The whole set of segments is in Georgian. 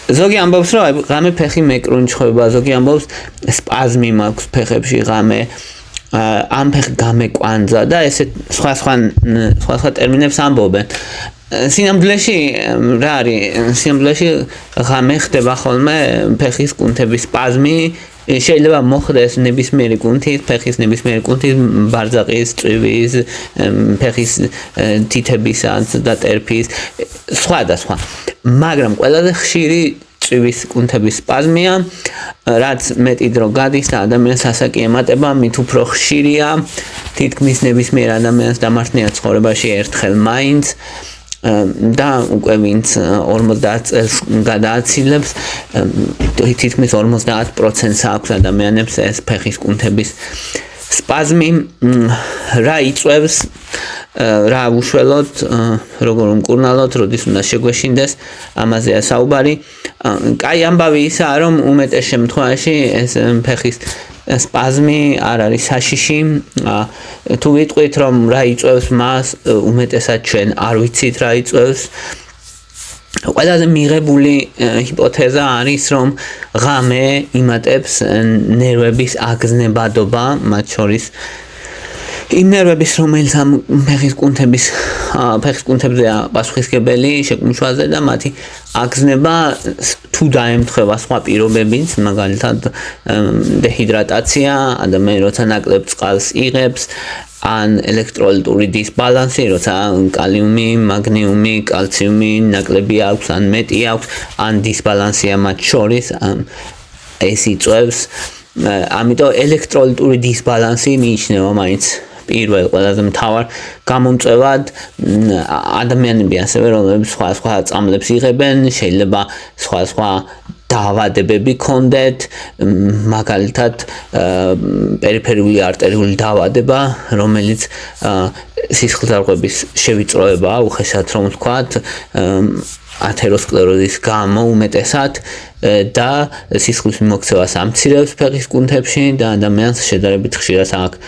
ზოგი ამბობს რომ ღამე ფეხი მეკრუნჩხება, ზოგი ამბობს სპაზმი მაქვს ფეხებში ღამე ამ ფეხი გამეკვანძა და ესე სხვა ტერმინებს ამბობენ. სინამდვილეში რა არის? სინამდვილეში ღამე ხდება ხოლმე ფეხის კუნთების სპაზმი, შეიძლება მოხდეს ნებისმიერი კუნთის, ფეხის ნებისმიერი კუნთის, ბარძაყის, წვივის, ფეხის თითებისა და ტერფის, სხვადასხვა. მაგრამ ყველაზე ხშირი წვივის კუნთების სპაზმია, რაც მეტი დრო გადის და ადამიანს ასაკი ემატება, მით უფრო ხშირია, თითქმის ნებისმიერ ადამიანს დამარხნია ცხოვრებაში ერთხელ მაინც. და უკვე ვინც 50 წელს გადააცილებს, თითქმის 50%-ს აქვს ადამიანებს ეს ფეხის კუნთების სპაზმი. რა იწვევს, რა უშველოთ, როგორ უმკურნალოთ, როდის უნდა შეგვეშინდეს, ამაზეა საუბარი. კაი ამბავი ისაა, რომ უმეტეს შემთხვევაში ეს ფეხის სპაზმი არ არის საშიში. თუ ვიტყვით რომ რა იწვევს მას, უმეტესად ჩვენ არ ვიცით რა იწვევს. ყველაზე მიღებული ჰიპოთეზა არის რომ ღამე იმატებს ნერვების აგზნებადობა, მათ შორის იმ ნერვების რომელიც ამ ფეხის კუნთებზეა პასუხისმგებელი შეკუმშვაზე და მათი აგზნება თუ დაემთხვევა სხვა პირობებიც, მაგალითად დეჰიდრატაცია, ადამიანი როცა ნაკლებ წყალს იღებს, ან ელექტროლიტური დისბალანსი, როცა კალიუმი, მაგნიუმი, კალციუმი ნაკლები აქვს, ან მეტი აქვს, ან დისბალანსია მათ შორის, ეს იწვევს. ამიტომ ელექტროლიტური დისბალანსი მიიჩნევა მაინც პირველ ყველაზე მთავარ გამომწვევად. ადამიანები ასევე რომლებიც სხვა წამლებს იღებენ, შეიძლება სხვა დაავადებები ქონდეთ, მაგალითად პერიფერიული არტერიული დაავადება, რომელიც სისხლძარღვების შევიწროებაა, უხეშად რომ ვთქვათ, ათეროსკლეროზის გამო უმეტესად და სისხლის მიმოქცევას ამცირებს ფეხის კუნთებში და ადამიანს შედარებით ხშირად აქვს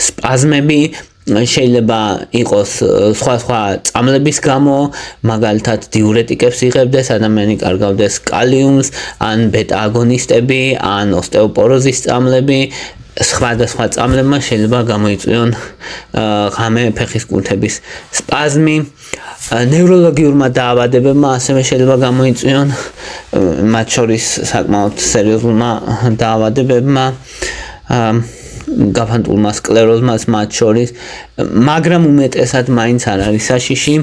სპაზმები. შეიძლება იყოს სხვა წამლების გამო, მაგალითად დიურეტიკებს იღებდეს, ადამიანი კარგავდეს კალიუმს, ან ბეტა აგონისტები, ან ოსტეოპოროზის წამლები. სხვადასხვა წამლებმა შეიძლება გამოიწვიონ ღამე ფეხის კუნთების სპაზმი. ნევროლოგიურმა დაავადებებმა ასევე შეიძლება გამოიწვიონ, მათ შორის საკმაოდ სერიოზულმა დაავადებებმა, გაფანტულმა სკლეროზმაც მათ შორის, მაგრამ უმეტესად მაინც არ არის საშიში.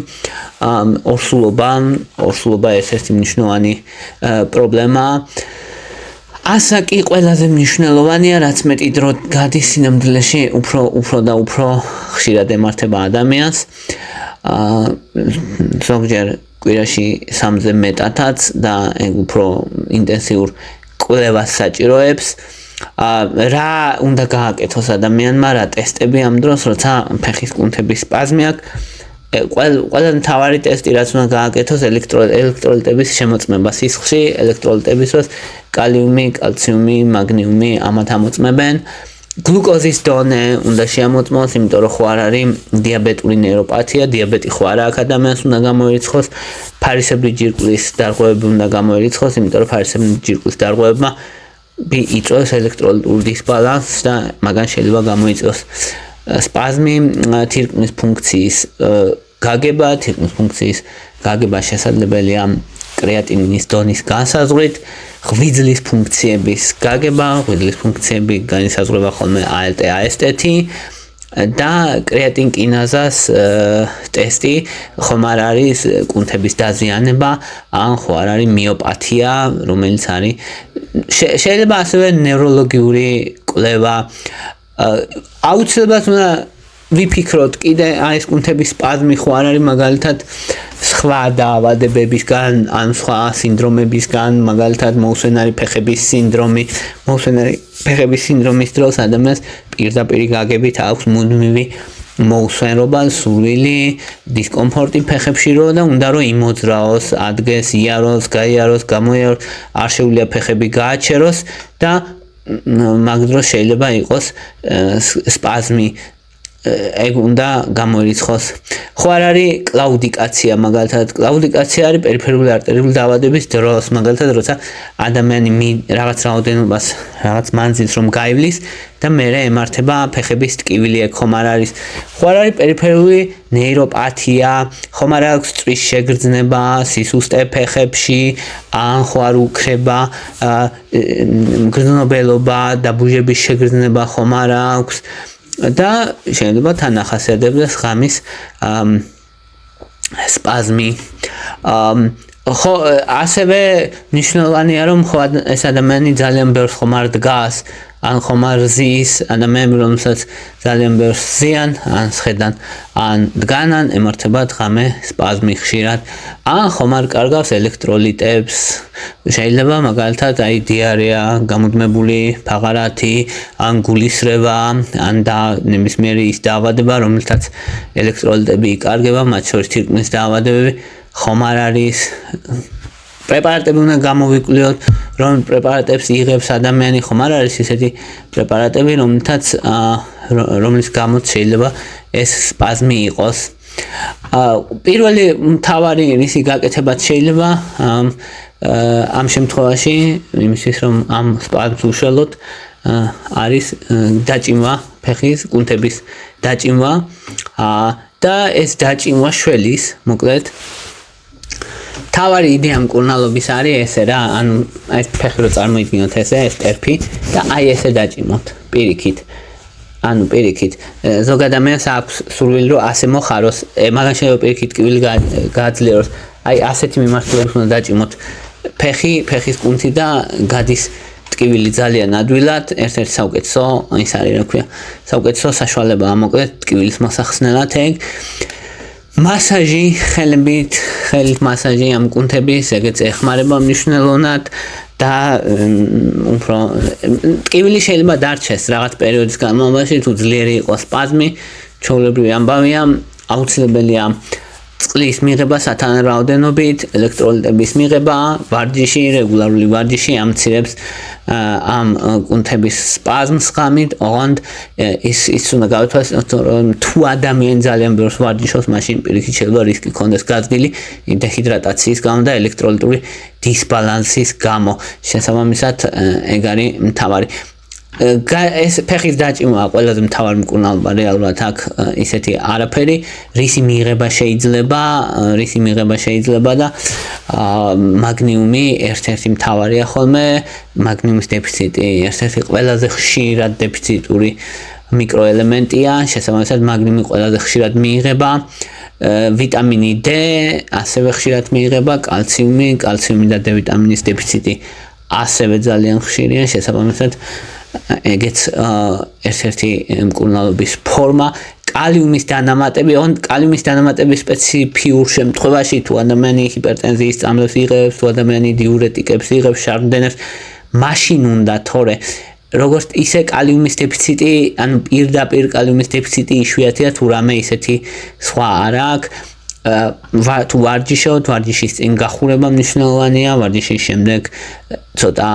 ორსულობა ერთ-ერთი მნიშვნელოვანი პრობლემაა. ასაკი ყველაზე მნიშვნელოვანია, რაც მეტი დრო გადის სინამდვილეში, უფრო და უფრო ხშირად ემართება ადამიანს. ზოგჯერ კვირაში 3-ზე მეტადაც და უფრო ინტენსიურ კვლევას საჭიროებს. რა უნდა გააკეთოს ადამიანმა, რა ტესტები ამ დროს, როცა ფეხის კუნთების სპაზმი აქვს. ყველა მთავარი ტესტი, რაც უნდა გააკეთოს, ელექტროლიტების შემოწმება სისხლში, ელექტროლიტების დროს კალიუმი, კალციუმი, მაგნიუმი ამათ ამოწმებენ. გლუკოზის დონე უნდა შეამოწმოს, იმიტომ რომ ხო არ არის დიაბეტური ნეიროპათია, დიაბეტი ხო არ აქვს ადამიანს უნდა გამოერიცხოს, ფარისებრი ჯირკვლის დარღვევები უნდა გამოერიცხოს, იმიტომ რომ ფარისებრი ჯირკვლის დარღვევებმა იწვევს ელექტროლიტურ დისბალანსს და მაგან შეიძლება გამოიწვიოს სპაზმი. თირკმლის ფუნქციის გაგება შესაძლებელია კრეატინინის დონის განსაზღვრით, ღვიძლის ფუნქციების გაგება, ღვიძლის ფუნქციები განისაზღვრება ხოლმე ALT, AST-ი და კრეატინკინაზას ტესტი, ხომ არ არის კუნთების დაზიანება, ან ხო არ არის მიოპათია, რომელიც არის შეიძლება ასევე ნევროლოგიური კვლევა. აუცილებლად უნდა ვიფიქროთ კიდე ეს კუნთების სპაზმი ხო არ არის მაგალითად სხვა დაავადებებისგან, ან სხვა სინდრომებისგან, მაგალითად მოუსვენარი ფეხების სინდრომი. მოუსვენარი ფეხების სინდრომის დროს ადამიანს პირდაპირ გაგებით აქვს მუდმივი მოუსვენრობა, სურვილი, დისკომფორტი ფეხებში რო და უნდა რომ იმოძრაოს, ადგეს, იაროს, გაიაროს, გამოიაროს, არ შეუძლია ფეხები გააჩეროს და მაგ დროს შეიძლება იყოს სპაზმი. ეგ უნდა გამოირიცხოს. ხო არ არის კლაუდიკაცია, მაგალითად, კლაუდიკაცია არის პერიფერიული არტერიული დაავადების დროს, მაგალითად, როცა ადამიანი რაღაც რაოდენობას, რაღაც მანძილს რომ გაივლის და მერე ემართება ფეხების ტკივილი, ეგ ხომ არ არის. ხო არ არის პერიფერიული ნეიროპათია, ხომ არ აქვს წვის შეგრძნება, სისუსტე ფეხებში, ან ხო არ უქრება მგრძნობელობა და ბუჟების შეგრძნება ხომ არ აქვს. და შეიძლება თან ახასიათებდეს ღამის სპაზმი. ხო ასევე მნიშვნელოვანია რომ ხო ეს ადამიანი ძალიან ბევრს ხომ არ დგას, ან ხომ არ ზის, ადამიანები რომელსაც ძალიან ბევრს ზიან, ან სხედან, ან დგანან, ემართებათ ღამე სპაზმი ხშირად, ან ხომ არ კარგავს ელექტროლიტებს, შეიძლება მაგალითად აი დიარეა, გამუდმებული ფაღარათი, ან გულისრევა, ან ნებისმიერი ის დაავადება, რომელთაც ელექტროლიტები იკარგება, მათ შორის თირკმლის დაავადებები, ხომ არ არის. პრეპარატები უნდა გამოვიკვლიოთ, რომ პრეპარატებს იღებს ადამიანი, ხომ არ არის ისეთი პრეპარატები, რომლის გამოც შეიძლება ეს სპაზმი იყოს. პირველი მთავარი რისი გაკეთებაც შეიძლება ამ შემთხვევაში, იმისთვის რომ ამ სპაზმს უშველოთ, არის დაჭიმვა, ფეხის კუნთების დაჭიმვა და ეს დაჭიმვა შველის, მოკლედ თავარი იდეა მკურნალობის არის ესე რა, ანუ ეს ფეხი რო წარმოიდგინოთ ესე, ეს ტერფი და აი ესე დაჭიმოთ პირიქით. ანუ პირიქით, ზოგ ადამიანს აქვს სურვილი რომ ასე მოხაროს, მაგან შეიძლება პირიქით ტკივილი გააძლიეროს. აი ასეთი მიმართულებით უნდა დაჭიმოთ ფეხის კუნთი და გადის ტკივილი ძალიან ადვილად, ერთ-ერთი საუკეთესო, ის არის რა ქვია, საუკეთესო საშუალებაა მოკლედ ტკივილის მოსახსნელად ეგ. მასაჟი, ხელით მასაჟი ამ კუნთების, ეგეც ეხმარება მნიშვნელოვნად და უფრო ტკივილი შეიძლება დარჩეს რაღაც პერიოდის განმავლობაში, თუ ძლიერი იყოს სპაზმი, ჩვეულებრივი ამბავია, აუცილებელია წყლის მიღება სათანადო რაოდენობით, ელექტროლიტების მიღება, ვარჯიში, რეგულარული ვარჯიში ამცირებს ამ კუნთების სპაზმს ღამით, ოღონდ ის უნდა გავითვალისწინოთ, რომ თუ ადამიანი ძალიან ბევრს ვარჯიშობს, მაშინ პირიქით შეიძლება რისკი ქონდეს გაძგილი დეჰიდრატაციის გამო და ელექტროლიტური დისბალანსის გამო. შესაბამისად, ეგ არის მთავარი. ეს ფეხის დაჭიმვა ყველაზე მთავარი მკურნალობა რეალურად აქ ისეთი არაფერი, რისი მიღება შეიძლება და მაგნიუმი ერთ-ერთი მთავარია ხოლმე, მაგნიუმის დეფიციტი ერთ-ერთი ყველაზე ხშირად დეფიციტური მიკროელემენტია, შესაბამისად მაგნიუმი ყველაზე ხშირად მიიღება, ვიტამინი D ასევე ხშირად მიიღება, კალციუმი და D ვიტამინის დეფიციტი ასევე ძალიან ხშირია, შესაბამისად ეგეც ერთ-ერთი მკურნალობის ფორმა. კალიუმის დანამატების სპეციფიურ შემთხვევაში, თუ ადამიანი ჰიპერტენზიის წამლებს იღებს, თუ ადამიანი დიურეტიკებს იღებს, შარდმდენებს, მაშინ უნდა, თორე როგორც ისე კალიუმის დეფიციტი, ანუ პირდაპირ კალიუმის დეფიციტი იშვიათია, თუ რამე ისეთი სხვა არ აქვს. თუ ვარჯიშობთ, ვარჯიშის წინ გახურება მნიშვნელოვანია, ვარჯიშის შემდეგ ცოტა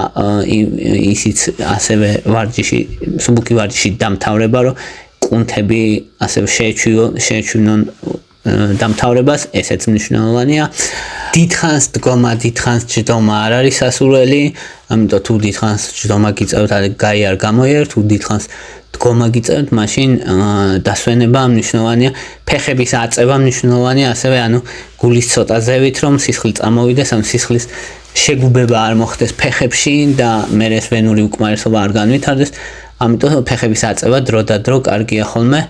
ისიც ასევე მსუბუქი ვარჯიში დამთავრება, რომ კუნთები ასევე შეეჩვინონ დამთავრებას, ესეც მნიშვნელოვანია. დიდხანს დგომა, დიდხანს ჯდომა არ არის სასურველი, ამიტომ თუ დიდხანს ჯდომა გიწევთ, გაიარ გამოიარ, თუ დიდხანს დგომა გიწევთ, მაშინ დასვენება მნიშვნელოვანია, ფეხების აწევა მნიშვნელოვანია, ასევე ანუ გულის ცოტა ზევით, რომ სისხლი წამოვიდეს, ამ სისხლის შეგუბება არ მოხდეს ფეხებში და მერე ეს ვენური უკმარისობა არ განვითარდეს. ამიტომ ფეხების აწევა დრო და დრო კარგია ხოლმე,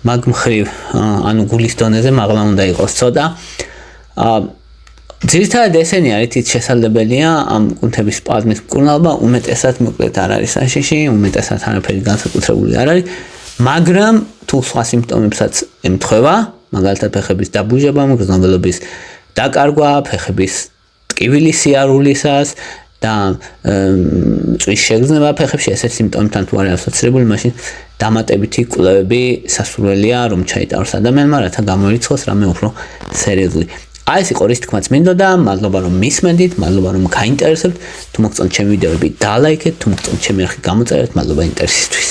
მაგ მხრივ, ანუ გულის დონეზე მაღლა უნდა იყოს ცოტა. ძირითადად ესენი არის თვით შესაძლებელია ამ კუნთების სპაზმის მკურნალობა, უმეტესად მოკლედ არ არის საშიში, უმეტესად არაფერი განსაკუთრებული არ არის, მაგრამ თუ სხვა სიმპტომებსაც ემთხვევა, მაგალითად ფეხების დაბუჟება, მგრძნობელობის დაკარგვა, ფეხების ტკივილის სიარულისას და წვის შეგრძნება ფეხებში, ესეთ სიმპტომებთან თუ არის ასოცირებული, მაშინ დამატებითი კვლევები სასურველია, რომ ჩაიტაროს ადამიანმა, რათა გამოირიცხოს რამე უფრო სერიოზული. აი ეს იყო რის თქმაც მინდოდა, მადლობა რომ მისმენდით, მადლობა რომ გაინტერესებთ, თუ მოგწონთ ჩემი ვიდეოები დალაიქეთ, თუ მოგწონთ ჩემი არხი გამოწერეთ, მადლობა ინტერესისთვის.